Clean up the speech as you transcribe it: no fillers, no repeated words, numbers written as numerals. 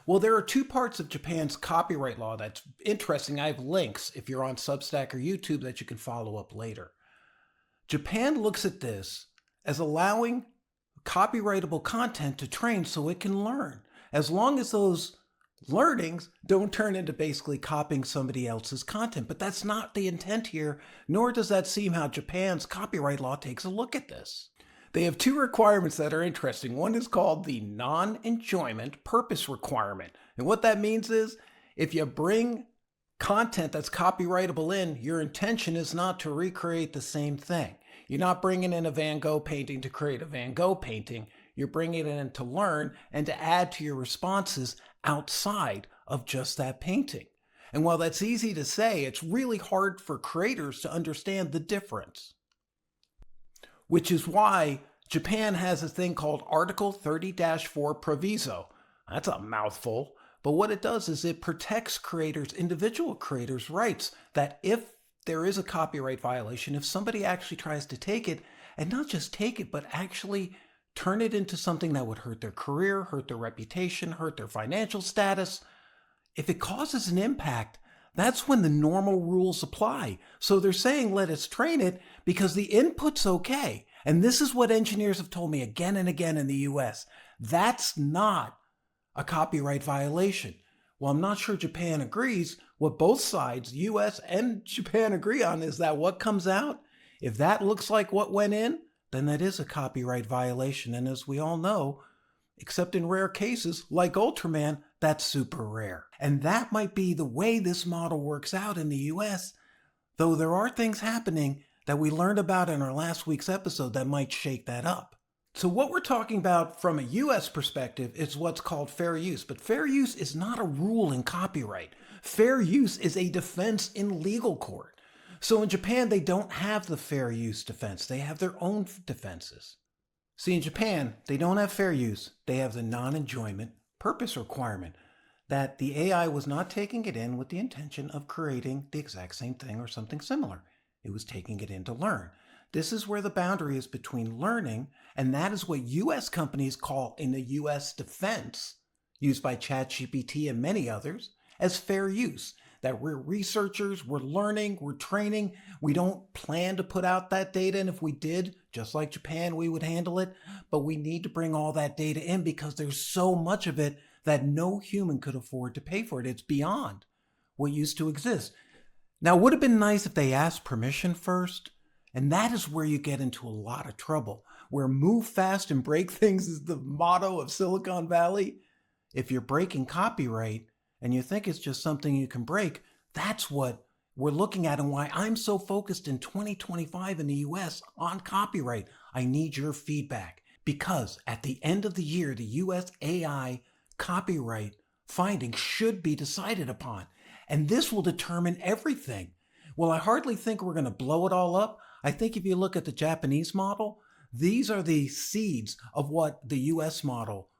Well, there are two parts of Japan's copyright law that's interesting. I have links if you're on Substack or YouTube that you can follow up later. Japan looks at this as allowing copyrightable content to train so it can learn, as long as those learnings don't turn into basically copying somebody else's content. But that's not the intent here, nor does that seem how Japan's copyright law takes a look at this. They have two requirements that are interesting. One is called the non-enjoyment purpose requirement. And what that means is if you bring content that's copyrightable in, your intention is not to recreate the same thing. You're not bringing in a Van Gogh painting to create a Van Gogh painting. You're bringing it in to learn and to add to your responses outside of just that painting. And while that's easy to say, it's really hard for creators to understand the difference. Which is why Japan has a thing called Article 30-4 proviso. That's a mouthful, but what it does is it protects creators, individual creators' rights, that if there is a copyright violation, if somebody actually tries to take it, and not just take it, but actually turn it into something that would hurt their career, hurt their reputation, hurt their financial status, if it causes an impact, that's when the normal rules apply. So they're saying let us train it because the input's okay. And this is what engineers have told me again and again in the US. That's not a copyright violation. Well, I'm not sure Japan agrees. What both sides, US and Japan, agree on is that what comes out, if that looks like what went in, then that is a copyright violation. And as we all know, except in rare cases like Ultraman, that's super rare. And that might be the way this model works out in the US, though there are things happening that we learned about in our last week's episode that might shake that up. So what we're talking about from a US perspective is what's called fair use. But fair use is not a rule in copyright. Fair use is a defense in legal court. So in Japan, they don't have the fair use defense. They have their own defenses. See, in Japan, they don't have fair use. They have the non-enjoyment purpose requirement that the AI was not taking it in with the intention of creating the exact same thing or something similar. It was taking it in to learn. This is where the boundary is between learning, and that is what US companies call in the US defense, used by ChatGPT and many others, as fair use. That we're researchers, we're learning, we're training. We don't plan to put out that data, and if we did, just like Japan, we would handle it. But we need to bring all that data in because there's so much of it that no human could afford to pay for it. It's beyond what used to exist. Now, it would have been nice if they asked permission first, and that is where you get into a lot of trouble, where move fast and break things is the motto of Silicon Valley. If you're breaking copyright, and you think it's just something you can break, that's what we're looking at and why I'm so focused in 2025 in the US on copyright. I need your feedback because at the end of the year, the US AI copyright findings should be decided upon. And this will determine everything. Well, I hardly think we're going to blow it all up. I think if you look at the Japanese model, these are the seeds of what the US model